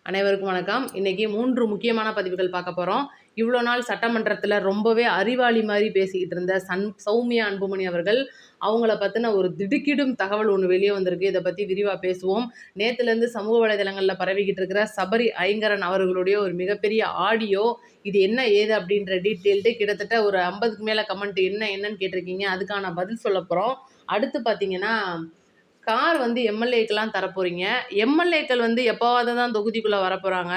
அனைவருக்கும் வணக்கம். இன்னைக்கு 3 முக்கியமான பதிவுகள் பார்க்க போறோம். இவ்வளோ நாள் சட்டமன்றத்தில ரொம்பவே அறிவாளி மாரி பேசிக்கிட்டு இருந்த சௌமியா அன்புமணி அவர்கள், அவங்கள பத்தின ஒரு திடுக்கிடும் தகவல் ஒண்ணு வெளிய வந்திருக்கு. இத பத்தி விரிவா பேசுவோம். நேத்துலேருந்து சமூக வலைதளங்கள்ல பரவிக்கிட்டு இருக்கிற சபரி ஐங்கரன் அவர்களுடைய ஒரு மிகப்பெரிய ஆடியோ, இது என்ன ஏது அப்படின்ற டீட்டெயில்டு கிட்டத்தட்ட ஒரு 50க்கு மேல கமெண்ட் என்னன்னு கேட்டிருக்கீங்க. அதுக்கான பதில் சொல்லப் போறோம். அடுத்து பார்த்தீங்கன்னா, கார் வந்து எம்எல்ஏக்கெல்லாம் தரப்போறீங்க. எம்எல்ஏக்கள் வந்து எப்பவாவது தான் தொகுதிக்குள்ள வரப்போறாங்க.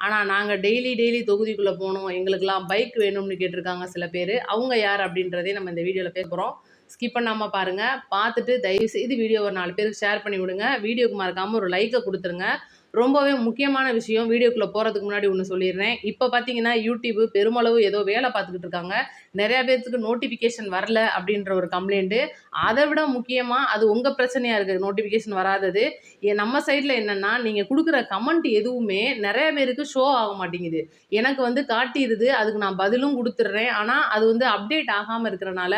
ஆனா, நாங்க டெய்லி தொகுதிக்குள்ள போணும். எங்களுக்கெல்லாம் பைக் வேணும்னு கேட்டிருக்காங்க சில பேரு. அவங்க யார் அப்படின்றதையும் நம்ம இந்த வீடியோல பேச போறோம். ஸ்கிப் பண்ணாம பாருங்க. பார்த்துட்டு தயவுசெய்து வீடியோவ 4 பேருக்கு ஷேர் பண்ணி விடுங்க. வீடியோக்கு மறக்காம ஒரு லைக்க குடுத்துருங்க. ரொம்பவே முக்கியமான விஷயம். வீடியோக்குள்ள போறதுக்கு முன்னாடி ஒண்ணு சொல்லிர்றேன். இப்ப பார்த்தீங்கன்னா, யூடியூப் பெருமளவு ஏதோ வேல பார்த்துக்கிட்டு இருக்காங்க. நெறைய பேத்துக்கு நோட்டிஃபிகேஷன் வரல அப்படின்ற ஒரு கம்ப்ளைண்ட். அத விட முக்கியமா அது உங்க பிரச்சனையா இருக்கு நோட்டிஃபிகேஷன் வராதது. நம்ம சைட்ல என்னன்னா, நீங்க குடுக்குற கமெண்ட் எதுவுமே நெறைய பேருக்கு ஷோ ஆக மாட்டேங்குது. எனக்கு வந்து காட்டிருது. அதுக்கு நான் பதிலும் குடுத்துடுறேன். ஆனா, அது வந்து அப்டேட் ஆகாம இருக்கிறனால,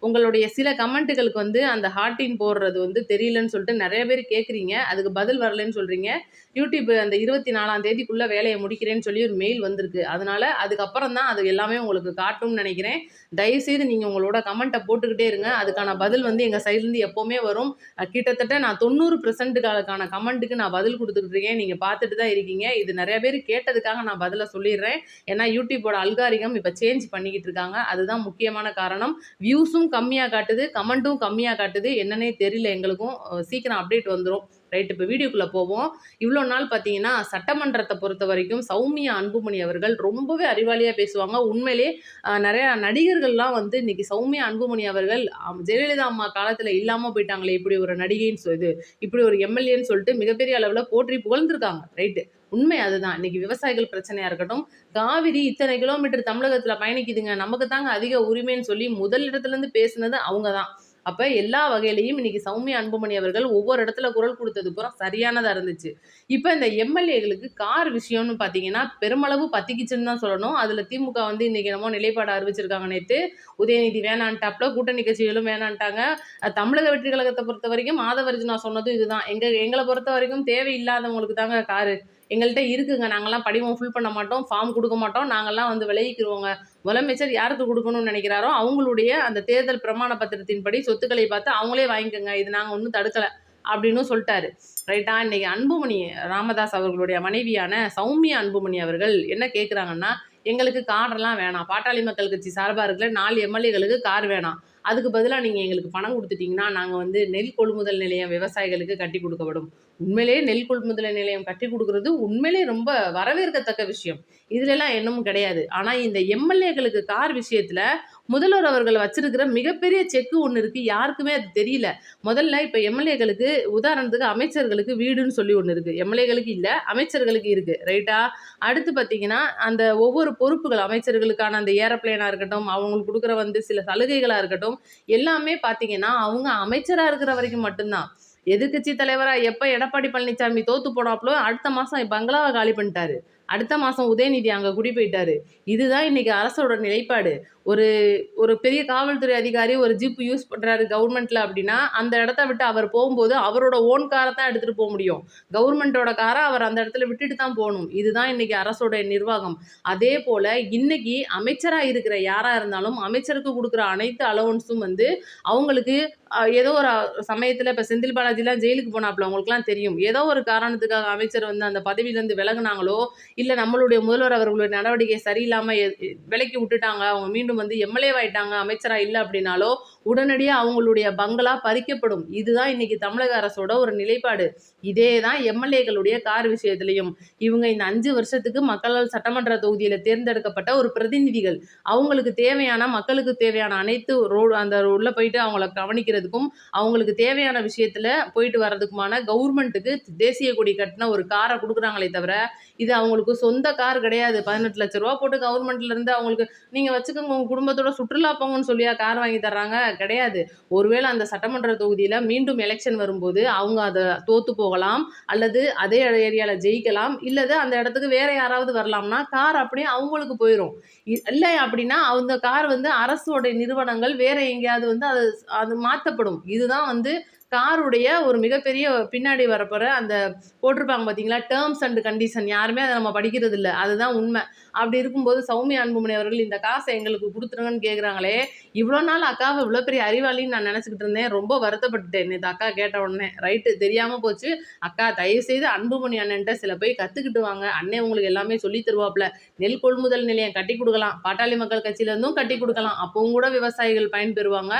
உங்களுடைய சில கமெண்ட்டுகளுக்கு வந்து அந்த ஹார்ட்டின் போடுறது வந்து தெரியலன்னு சொல்லிட்டு நெறைய பேர் கேட்குறீங்க. அதுக்கு பதில் வரலன்னு சொல்றீங்க. யூடியூப் அந்த 24ஆம் தேதிக்குள்ள வேலைய முடிக்கிறேன்னு சொல்லி ஒரு மெயில் வந்திருக்கு. அதனால அதுக்கப்புறம் தான் அது எல்லாமே உங்களுக்கு காட்டும்னு நெனைக்கிறேன். தயவுசெய்து நீங்க உங்களோட கமெண்ட்ட போட்டுக்கிட்டே இருங்க. அதுக்கான பதில் வந்து எங்க சைட்லேருந்து எப்பவுமே வரும். கிட்டத்தட்ட நான் 90% கமெண்ட்டுக்கு நான் பதில் குடுத்துக்கிட்டு இருக்கேன். நீங்க பார்த்துட்டு தான் இருக்கீங்க. இது நெறைய பேர் கேட்டதுக்காக நான் பதில சொல்லிர்றேன். ஏன்னா யூடியூபோட அல்காரிதம் இப்ப சேஞ்ச் பண்ணிக்கிட்டு இருக்காங்க. அதுதான் முக்கியமான காரணம். வியூஸும் கம்மியா காட்டுது, கமெண்ட்டும் கம்மியா காட்டுது. என்னன்னே தெரியல எங்களுக்கும். சீக்கிரம் அப்டேட் வந்துரும். ரைட். இப்ப வீடியோக்குள்ள போவோம். இவ்வளோ நாள் பார்த்தீங்கன்னா, சட்டமன்றத்த பொறுத்தவரைக்கும் சௌமியா அன்புமணி அவர்கள் ரொம்பவே அறிவாளியா பேசுவாங்க. உண்மையிலே நெறையா நடிகர்கள்லாம் வந்து இன்னைக்கு சௌமியா அன்புமணி அவர்கள் ஜெயலலிதா அம்மா காலத்துல இல்லாம போயிட்டாங்களே, இப்படி ஒரு நடிகைன்னு இப்படி ஒரு எம்எல்ஏன்னு சொல்லிட்டு மிகப்பெரிய அளவுல போற்றி புகழ்ந்திருக்காங்க. ரைட்டு. உண்மை அதுதான். இன்னைக்கு விவசாயிகள் பிரச்சனையா இருக்கட்டும், காவிரி இத்தனை கிலோமீட்டர் தமிழகத்துல பயணிக்குதுங்க. நமக்கு தாங்க அதிக உரிமைன்னு சொல்லி முதல் இடத்துலருந்து பேசுனது அவங்க தான். அப்ப எல்லா வகையிலயும் இன்னைக்கு சௌமியா அன்புமணி அவர்கள் ஒவ்வொரு இடத்துல குரல் கொடுத்தது பூரா சரியானதா இருந்துச்சு. இப்ப இந்த எம்எல்ஏகளுக்கு கார் விஷயம்னு பார்த்தீங்கன்னா, பெருமளவு பத்திக்கிச்சுன்னு தான் சொல்லணும். அதுல திமுக வந்து இன்னைக்கு என்னமோ நிலைப்பாடு அறிவிச்சிருக்காங்க நேத்து. உதயநிதி வேணான்ட்டாப்ல, கூட்டணி கட்சிகளும் வேணான்ட்டாங்க. தமிழக வெற்றி கழகத்த பொறுத்தவரைக்கும் ஆதவர்ஜுனா சொன்னதும் இதுதான். எங்கள பொறுத்தவரைக்கும் தேவையில்லாதவங்களுக்கு தாங்க காரு. எங்கள்ட்ட இருக்குங்க. நாங்கலாம் படிவம் ஃபில் பண்ண மாட்டோம். ஃபார்ம் குடுக்க மாட்டோம். நாங்கலாம் வந்து விலகிக்கிருவோங்க. முதலமைச்சர் யாருக்கு குடுக்கணும்னு நெனைக்கிறாரோ, அவங்களுடைய அந்த தேர்தல் பிரமாண பத்திரத்தின்படி சொத்துக்களை பார்த்து அவங்களே வாங்கிக்கங்க. இது நாங்க ஒண்ணும் தடுக்கல. அப்படின்னும் சொல்ட்டாரு. ரைட்டா? இன்னைக்கு அன்புமணி ராமதாஸ் அவர்களுடைய மனைவியான சௌமியா அன்புமணி அவர்கள் என்ன கேட்குறாங்கன்னா, எங்களுக்கு கார்லாம் வேணாம். பாட்டாளி மக்கள் கட்சி சார்பா இருக்கிற 4 எம்எல்ஏகளுக்கு கார் வேணாம். அதுக்கு பதிலா நீங்க எங்களுக்கு பணம் குடுத்துட்டீங்கன்னா, நாங்க வந்து நெல் கொள்முதல் நிலையம் விவசாயிகளுக்கு கட்டிக் குடுக்கப்படும். உண்மையிலேயே நெல் கொள்முதல் நிலையம் கட்டிக் குடுக்குறது உண்மையிலேயே ரொம்ப வரவேற்கத்தக்க விஷயம். இதுலலாம் என்னமும் கிடையாது. ஆனா இந்த எம்எல்ஏக்களுக்கு கார் விஷயத்துல முதல்வர் அவர்கள் வச்சிருக்கிற மிகப்பெரிய செக்கு ஒண்ணு இருக்கு. யாருக்குமே அது தெரியல. முதல்ல இப்ப எம்எல்ஏக்களுக்கு உதாரணத்துக்கு அமைச்சர்களுக்கு வீடுன்னு சொல்லி ஒண்ணு இருக்கு. எம்எல்ஏக்களுக்கு இல்ல, அமைச்சர்களுக்கு இருக்கு. ரைட்டா? அடுத்து பார்த்தீங்கன்னா, அந்த ஒவ்வொரு பொறுப்புகள் அமைச்சர்களுக்கான அந்த ஏரோப்ளேனா இருக்கட்டும், அவங்களுக்கு குடுக்குற வந்து சில சலுகைகளா இருக்கட்டும், எல்லாமே பார்த்தீங்கன்னா, அவங்க அமைச்சரா இருக்கிற வரைக்கும் மட்டும் தான். எதிர்க்கட்சி தலைவரா எப்ப எடப்பாடி பழனிசாமி தோத்து போனாப்ளோ, அடுத்த மாசம் பங்களாவ காலி பண்ணிட்டாரு. அடுத்த மாசம் உதயநிதி அங்க குடி போயிட்டாரு. இதுதான் இன்னைக்கு அரசோட நிலைப்பாடு. ஒரு ஒரு பெரிய காவல்துறை அதிகாரி ஒரு ஜீப் யூஸ் பண்றாரு கவர்மெண்ட்ல அப்படின்னா, அந்த இடத்த விட்டு அவர் போகும்போது அவரோட ஓன் கார தான் எடுத்துட்டு போ முடியும். கவர்மெண்டோட கார அவர் அந்த இடத்துல விட்டுட்டு தான் போணும். இதுதான் இன்னைக்கு அரசோட நிர்வாகம். அதே போல இன்னைக்கு அமைச்சரா இருக்கிற யாரா இருந்தாலும், அமைச்சருக்கு குடுக்குற அனைத்து அலோவன்ஸும் வந்து அவங்களுக்கு ஏதோ ஒரு சமயத்துல இப்ப செந்தில் பாலாஜிலாம் ஜெயிலுக்கு போனாப்ல உங்களுக்கெல்லாம் தெரியும். ஏதோ ஒரு காரணத்துக்காக அமைச்சர் வந்து அந்த பதவியிலேருந்து விலகுனாங்களோ, இல்ல நம்மளுடைய முதல்வர் அவர்களுடைய நடவடிக்கை சரியில்லாம விலக்கி விட்டுட்டாங்க. அவங்க மீண்டும் வந்து எம்எல்ஏவாயிட்டாங்க, அமைச்சரா இல்ல அப்படின்னாலோ, உடனடியா அவங்களுடைய பங்களா பறிக்கப்படும். இதுதான் இன்னைக்கு தமிழக அரசோட ஒரு நிலைப்பாடு. இதே தான் எம்எல்ஏக்களுடைய கார் விஷயத்திலயும். இவங்க இந்த 5 வருஷத்துக்கு மக்களால் சட்டமன்ற தொகுதியில தேர்ந்தெடுக்கப்பட்ட ஒரு பிரதிநிதிகள். அவங்களுக்கு தேவையான மக்களுக்கு தேவையான அனைத்து அந்த உள்ள போயிட்டு அவங்கள கவனிக்கிறதுக்கும், அவங்களுக்கு தேவையான விஷயத்துல போயிட்டு வர்றதுக்குமான கவர்மெண்ட்டுக்கு தேசிய கொடி கட்டின ஒரு கார குடுக்குறாங்களே தவிர, இது அவங்களுக்கு சொந்த கார் கிடையாது. 18,00,000 ரூவா போட்டு கவர்மெண்ட்ல இருந்து அவங்களுக்கு நீங்க வச்சுக்கோங்க உங்க குடும்பத்தோட சுற்றுலா போங்கன்னு சொல்லியா கார் வாங்கி தர்றாங்க? கிடையாது. ஒருவேளை அந்த சட்டமன்ற தொகுதியில மீண்டும் எலெக்ஷன் வரும்போது அவங்க அத தோத்து போகலாம். அல்லது அதே ஏரியால ஜெயிக்கலாம். இல்லது அந்த இடத்துக்கு வேற யாராவது வரலாம்னா, கார் அப்படியே அவங்களுக்கு போயிரும். இல்ல அப்படின்னா, அந்த கார் வந்து அரசோட நிறுவனங்கள் வேற எங்கேயாவது வந்து அது அது மாத்தப்படும். இதுதான் வந்து காருடைய ஒரு மிகப்பெரிய பின்னாடி வரப்போற அந்த போட்டிருப்பாங்க பார்த்தீங்களா, டேர்ம்ஸ் அண்ட் கண்டிஷன். யாருமே அத நம்ம படிக்கிறது இல்ல. அதுதான் உண்மை. அப்படி இருக்கும்போது சௌமியா அன்புமணி அவர்கள் இந்த காசை எங்களுக்கு குடுத்துருங்கன்னு கேட்குறாங்களே, இவ்வளோ நாள் அக்காவ இவ்வளோ பெரிய அறிவாளின்னு நான் நினச்சுக்கிட்டு இருந்தேன். ரொம்ப வருத்தப்பட்டுட்டேன் நேத்து அக்கா கேட்ட உடனே. ரைட்டு தெரியாம போச்சு. அக்கா தயவுசெய்து அன்புமணி அண்ணன்ட்ட சில போய் கத்துக்கிட்டு வாங்க. அண்ணன் உங்களுக்கு எல்லாமே சொல்லி தருவாப்ல. நெல் கொள்முதல் நிலையம் கட்டி குடுக்கலாம். பாட்டாளி மக்கள் கட்சியில இருந்தும் கட்டி குடுக்கலாம். அப்பவும் கூட விவசாயிகள் பயன்பெறுவாங்க.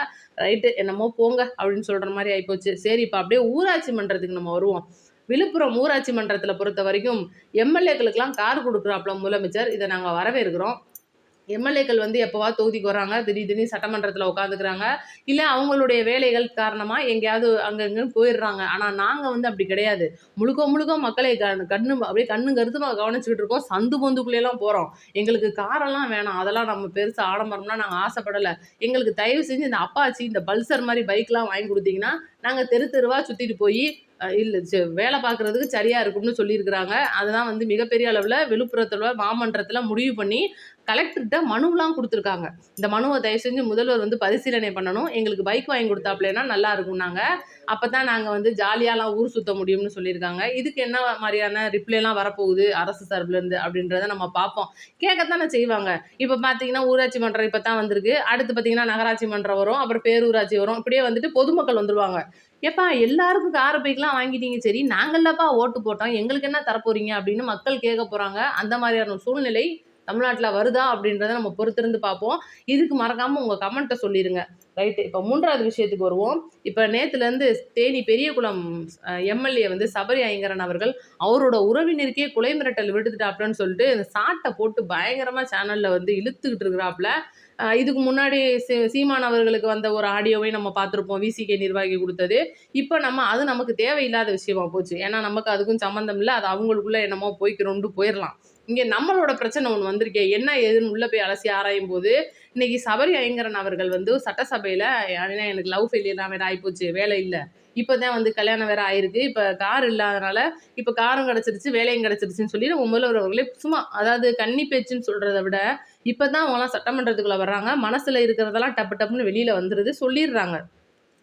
ரைட்டு என்னமோ போங்க அப்படின்னு சொல்ற மாரி ஆயிப்போச்சு. சரி இப்ப அப்படியே ஊராட்சி மன்றத்துக்கு நம்ம வருவோம். விழுப்புரம் ஊராட்சி மன்றத்துல பொறுத்த வரைக்கும் எம்எல்ஏக்களுக்கெல்லாம் கார் குடுக்குறாப்ல முதலமைச்சர். இத நாங்க வரவேற்கிறோம். எம்எல்ஏக்கள் வந்து எப்போவாவது தொகுதிக்கு வராங்க, திடீர்னு சட்டமன்றத்தில் உட்காந்துக்கிறாங்க. இல்லை அவங்களுடைய வேலைகள் காரணமாக எங்கேயாவது அங்கங்கன்னு போயிடுறாங்க. ஆனால் நாங்கள் வந்து அப்படி கிடையாது. முழுக்க முழுக்க மக்களை கண்ணு அப்படியே கண்ணு கருத்துமாக கவனிச்சுக்கிட்டு இருக்கோம். சந்து பொந்துக்குள்ளேலாம் போகிறோம். எங்களுக்கு காரெல்லாம் வேணாம், அதெல்லாம் நம்ம பெருசாக ஆடம்பரம்லாம் நாங்கள் ஆசைப்படலை. எங்களுக்கு தயவு செஞ்சு இந்த அப்பாச்சி இந்த பல்சர் மாதிரி பைக்லாம் வாங்கி கொடுத்தீங்கன்னா நாங்கள் தெரு தெருவாக சுற்றிட்டு போய் இல்லை வேலை பார்க்குறதுக்கு சரியாக இருக்கும்னு சொல்லியிருக்கிறாங்க. அதுதான் வந்து மிகப்பெரிய அளவில் விழுப்புரத்தில் மாமன்றத்தில் முடிவு பண்ணி கலெக்டர்கிட்ட மனுவெலாம் கொடுத்துருக்காங்க. இந்த மனுவை தயவு செஞ்சு முதல்வர் வந்து பரிசீலனை பண்ணணும். எங்களுக்கு பைக் வாங்கி கொடுத்தாப்லேனா நல்லா இருக்கும்னாங்க. அப்போ தான் நாங்கள் வந்து ஜாலியாலாம் ஊர் சுற்ற முடியும்னு சொல்லியிருக்காங்க. இதுக்கு என்ன மாதிரியான ரிப்ளைலாம் வரப்போகுது அரசு சார்பிலேருந்து அப்படின்றத நம்ம பார்ப்போம். கேட்கத்தானே செய்வாங்க. இப்போ பார்த்தீங்கன்னா ஊராட்சி மன்றம் இப்போ தான் வந்திருக்கு. அடுத்து பார்த்தீங்கன்னா நகராட்சி மன்றம் வரும், அப்புறம் பேரூராட்சி வரும். இப்படியே வந்துட்டு பொதுமக்கள் வந்துடுவாங்க. ஏப்பா எல்லாருக்கும் கார் பைக்லாம் வாங்கிட்டீங்க, சரி நாங்கள்லப்பா ஓட்டு போட்டோம், எங்களுக்கு என்ன தரப்போறீங்க அப்படின்னு மக்கள் கேட்க போகிறாங்க. அந்த மாதிரியான சூழ்நிலை தமிழ்நாட்டில் வருதா அப்படின்றத நம்ம பொறுத்திருந்து பார்ப்போம். இதுக்கு மறக்காமல் உங்கள் கமெண்ட்டை சொல்லிடுங்க. ரைட்டு. இப்போ 3வது விஷயத்துக்கு வருவோம். இப்போ நேற்றுலேருந்து தேனி பெரியகுளம் எம்எல்ஏ வந்து சபரி ஐங்கரன் அவர்கள் அவரோட உறவினருக்கே கொலை மிரட்டல் விடுத்துட்டாப்லன்னு சொல்லிட்டு இந்த சாட்டை போட்டு பயங்கரமாக சேனலில் வந்து இழுத்துக்கிட்டு இருக்கிறாப்புல. இதுக்கு முன்னாடி சீமான் அவர்களுக்கு வந்த ஒரு ஆடியோவை நம்ம பார்த்துருப்போம், விசிகே நிர்வாகி கொடுத்தது. இப்போ அது நமக்கு தேவையில்லாத விஷயமா போச்சு. ஏன்னா நமக்கு அதுக்கும் சம்மந்தம் இல்லை. அது அவங்களுக்குள்ள என்னமோ போய்க்கிறோண்டு போயிடலாம். இங்கே நம்மளோட பிரச்சனை ஒன்று வந்திருக்கே, என்ன ஏதுன்னு உள்ளே போய் அலசி ஆராயும் போது இன்னைக்கு சபரி ஐங்கரன் அவர்கள் வந்து சட்டசபையில் எனக்கு லவ் ஃபெயிலியர்லாம் வேறு ஆகிப்போச்சு, வேலை இல்லை, இப்போ தான் வந்து கல்யாணம் வேறு ஆயிருக்கு, இப்போ கார் இல்லாதனால இப்போ காரும் கிடச்சிருச்சு வேலையும் கிடச்சிருச்சுன்னு சொல்லி நம்ம முதல்வர் அவர்களே சும்மா அதாவது கன்னி பேச்சுன்னு சொல்கிறத விட இப்போ தான் அவங்களாம் சட்டமன்றத்துக்குள்ளே வர்றாங்க, மனசில் இருக்கிறதெல்லாம் டப்பு டப்புன்னு வெளியில் வந்துடுது, சொல்லிடுறாங்க.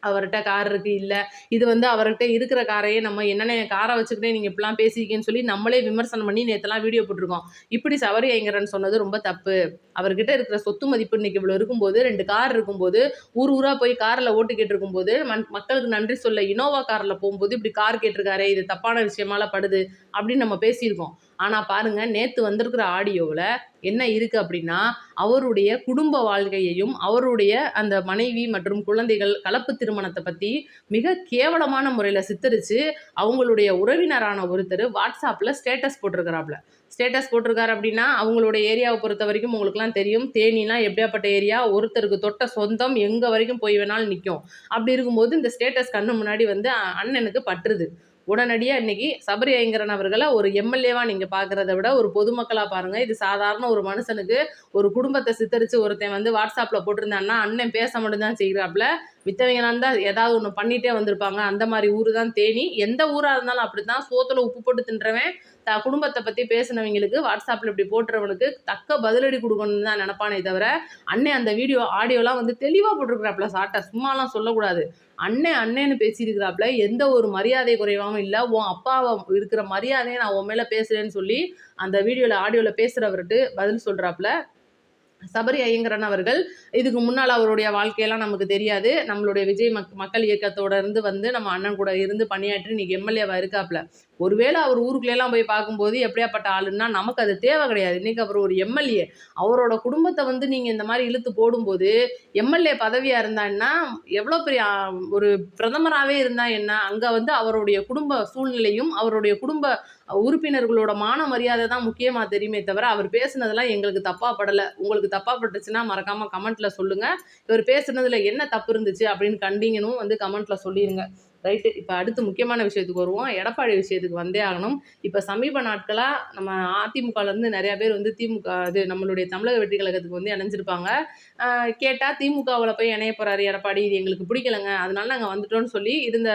அவர்கிட்ட கார் இருக்குது, இல்லை இது வந்து அவர்கிட்ட இருக்கிற காரையே நம்ம என்னென்ன காரை வச்சுக்கிட்டே நீங்கள் இப்படிலாம் பேசியிருக்கேன்னு சொல்லி நம்மளே விமர்சனம் பண்ணி நேற்றுலாம் வீடியோ போட்டிருக்கோம். இப்படி சபரி ஐங்கரன் சொன்னது ரொம்ப தப்பு. அவர்கிட்ட இருக்கிற சொத்து மதிப்பு இன்னைக்கு இவ்வளோ இருக்கும்போது 2 கார் இருக்கும்போது ஊர் ஊராக போய் காரில் ஓட்டு கேட்டிருக்கும்போது மக்களுக்கு நன்றி சொல்ல இனோவா காரில் போகும்போது இப்படி கார் கேட்டிருக்காரு, இது தப்பான விஷயமால படுது அப்படின்னு நம்ம பேசியிருக்கோம். ஆனால் பாருங்கள் நேற்று வந்திருக்கிற ஆடியோவில் என்ன இருக்குது அப்படின்னா, அவருடைய குடும்ப வாழ்க்கையையும் அவருடைய அந்த மனைவி மற்றும் குழந்தைகள் கலப்பு திருமணத்தை பற்றி மிக கேவலமான முறையில் சித்தரித்து அவங்களுடைய உறவினரான ஒருத்தர் வாட்ஸ்அப்பில் ஸ்டேட்டஸ் போட்டிருக்கிறாப்புல. ஸ்டேட்டஸ் போட்டிருக்காரு அப்படின்னா அவங்களுடைய ஏரியாவை பொறுத்த வரைக்கும் உங்களுக்குலாம் தெரியும், தேனிலாம் எப்படியாப்பட்ட ஏரியா, ஒருத்தருக்கு தொட்ட சொந்தம் எங்கே வரைக்கும் போய் வேணாலும் நிற்கும். அப்படி இருக்கும்போது இந்த ஸ்டேட்டஸ் கண்ணு முன்னாடி வந்து அண்ணனுக்கு பற்றுது. உடனடியாக இன்னைக்கு சபரி ஐங்கரன் அவர்களை ஒரு எம்எல்ஏவா நீங்கள் பார்க்குறத விட ஒரு பொதுமக்களாக பாருங்கள். இது சாதாரண ஒரு மனுஷனுக்கு ஒரு குடும்பத்தை சித்தரித்து ஒருத்தன் வந்து வாட்ஸ்அப்பில் போட்டிருந்தான்னா அண்ணன் பேச மட்டும்தான் செய்கிறாப்புல. மித்தவங்களாம் தான் ஏதாவது ஒன்று பண்ணிகிட்டே வந்திருப்பாங்க. அந்த மாதிரி ஊர் தான் தேனி. எந்த ஊராக இருந்தாலும் அப்படி தான். சோத்தில் உப்பு போட்டு தின்றவன் குடும்பத்தை பற்றி பேசினவங்களுக்கு வாட்ஸ்அப்பில் இப்படி போட்டுறவனுக்கு தக்க பதிலடி கொடுக்கணும்னு தான் நினப்பானே தவிர அண்ணன் அந்த ஆடியோலாம் வந்து தெளிவாக போட்டிருக்கிறாப்புல. சாட்டை சும்மாலாம் சொல்லக்கூடாது. அண்ணேன்னு பேசியிருக்கிறாப்புல. எந்த ஒரு மரியாதை குறைவாகவும் இல்லை. உன் அப்பாவை இருக்கிற மரியாதையை நான் உன் மேலே பேசுகிறேன்னு சொல்லி அந்த ஆடியோவில் பேசுகிறவர்கிட்ட பதில் சொல்கிறாப்புல. சபரி ஐயங்கரன் அவர்கள் இதுக்கு முன்னால் அவருடைய வாழ்க்கையெல்லாம் நமக்கு தெரியாது. நம்மளுடைய விஜய் மக்கள் இயக்கத்தோட இருந்து வந்து நம்ம அண்ணன் கூட இருந்து பணியாற்றி இன்னைக்கு எம்எல்ஏவா இருக்காப்புல. ஒருவேளை அவர் ஊருக்குள்ளெல்லாம் போய் பார்க்கும்போது எப்படியாப்பட்ட ஆளுன்னா நமக்கு அது தேவை கிடையாது. இன்னைக்கு அவர் ஒரு எம்எல்ஏ. அவரோட குடும்பத்தை வந்து நீங்கள் இந்த மாதிரி இழுத்து போடும்போது எம்எல்ஏ பதவியாக இருந்தான்னா எவ்வளோ பெரிய ஒரு பிரதமராகவே இருந்தால் என்ன, அங்கே வந்து அவருடைய குடும்ப சூழ்நிலையும் அவருடைய குடும்ப உறுப்பினர்களோட மான மரியாதை தான் முக்கியமாக தெரியுமே தவிர அவர் பேசுனதெல்லாம் எங்களுக்கு தப்பாக படலை. உங்களுக்கு தப்பாக பட்டுச்சுன்னா மறக்காமல் கமெண்ட்டில் சொல்லுங்கள். இவர் பேசுனதில் என்ன தப்பு இருந்துச்சு அப்படின்னு கண்டிங்கனும் வந்து கமெண்ட்டில் சொல்லிடுங்க. ரைட்டு. இப்போ அடுத்து முக்கியமான விஷயத்துக்கு வருவோம். எடப்பாடி விஷயத்துக்கு வந்தே ஆகணும். இப்போ சமீப நாட்களாக நம்ம அதிமுகலேருந்து நிறையா பேர் வந்து திமுக நம்மளுடைய தமிழக வெற்றி கழகத்துக்கு வந்து இணைஞ்சிருப்பாங்க. கேட்டால் திமுகவில் போய் இணைய போகிறாரு எடப்பாடி, இது எங்களுக்கு பிடிக்கலைங்க, அதனால நாங்கள் வந்துட்டோம்னு சொல்லி இருந்த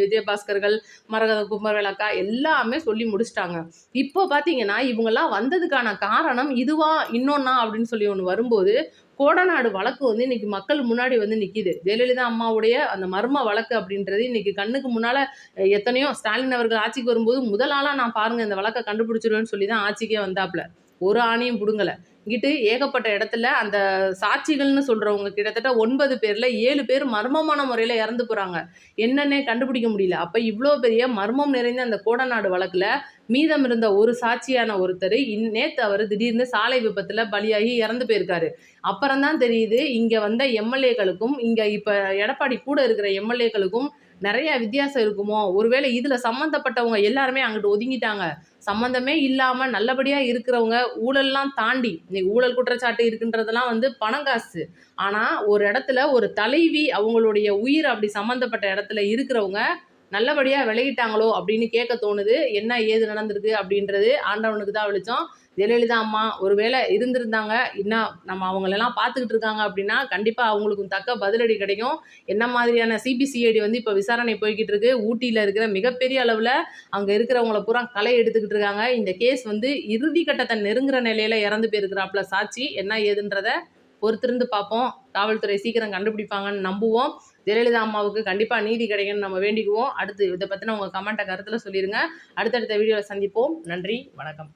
விஜயபாஸ்கர்கள், மரகத குமரவேலக்கா எல்லாமே சொல்லி முடிச்சிட்டாங்க. இப்போ பார்த்தீங்கன்னா இவங்கெல்லாம் வந்ததுக்கான காரணம் இதுவா இன்னொன்னா அப்படின்னு சொல்லி ஒன்று வரும்போது கோடநாடு வழக்கு வந்து இன்னைக்கு மக்கள் முன்னாடி வந்து நிக்குது. ஜெயலலிதா அம்மாவுடைய அந்த மர்ம வழக்கு அப்படின்றது இன்னைக்கு கண்ணுக்கு முன்னால எத்தனையோ ஸ்டாலின் அவர்கள் ஆட்சிக்கு வரும்போது முதல் ஆளா நான் பாருங்க இந்த வழக்க கண்டுபிடிச்சிருவேன்னு சொல்லி தான் ஆட்சிக்கே வந்தாப்புல. ஒரு ஆணையும் புடுங்கல. இங்கிட்டு ஏகப்பட்ட இடத்துல அந்த சாட்சிகள்னு சொல்றவங்க கிட்டத்தட்ட 9 பேர்ல 7 பேர் மர்மமான முறையில இறந்து போறாங்க. என்னன்னே கண்டுபிடிக்க முடியல. அப்ப இவ்ளோ பெரிய மர்மம் நிறைந்த அந்த கோடநாடு வழக்குல மீதம் இருந்த ஒரு சாட்சியான ஒருத்தர் நேத்து அவரு திடீர்னு சாலை விபத்துல பலியாகி இறந்து போயிருக்காரு. அப்புறம் தான் தெரியுது இங்க வந்த எம்எல்ஏக்களுக்கும் இங்க இப்ப எடப்பாடி கூட இருக்கிற எம்எல்ஏக்களுக்கும் நிறைய வித்தியாசம் இருக்குமோ? ஒருவேளை இதுல சம்மந்தப்பட்டவங்க எல்லாருமே அங்கிட்டு ஒதுங்கிட்டாங்க. சம்மந்தமே இல்லாம நல்லபடியா இருக்கிறவங்க ஊழல்லாம் தாண்டி இன்னைக்கு ஊழல் குற்றச்சாட்டு இருக்குன்றதெல்லாம் வந்து பணம் காசு. ஆனா ஒரு இடத்துல ஒரு தலைவி அவங்களுடைய உயிர் அப்படி சம்மந்தப்பட்ட இடத்துல இருக்கிறவங்க நல்லபடியா விலகிட்டாங்களோ அப்படின்னு கேட்க தோணுது. என்ன ஏது நடந்திருக்கு அப்படின்றது ஆண்டவனுக்கு தான் வெளிச்சம். ஜெயலலிதா அம்மா ஒருவேளை இருந்திருந்தாங்க, இன்னும் நம்ம அவங்களெல்லாம் பார்த்துக்கிட்டு இருக்காங்க அப்படின்னா, கண்டிப்பா அவங்களுக்கும் தக்க பதிலடி கிடைக்கும். என்ன மாதிரியான சிபிசிஐடி வந்து இப்ப விசாரணை போய்க்கிட்டு இருக்கு. ஊட்டியில இருக்கிற மிகப்பெரிய அளவுல அங்க இருக்கிறவங்கள பூரா களை எடுத்துக்கிட்டு இருக்காங்க. இந்த கேஸ் வந்து இறுதி கட்டத்த நெருங்குற நிலையில இறந்து போயிருக்கிறாப்புல சாட்சி. என்ன ஏதுன்றத பொறுத்திருந்து பார்ப்போம். காவல்துறை சீக்கிரம் கண்டுபிடிப்பாங்கன்னு நம்புவோம். ஜெயலலிதா அம்மாவுக்கு கண்டிப்பா நீதி கிடைக்கும்னு நம்ம வேண்டிக்குவோம். அடுத்து இத பத்தின உங்க கமெண்ட்ட கருத்துல சொல்லிருங்க. அடுத்தடுத்த வீடியோல சந்திப்போம். நன்றி, வணக்கம்.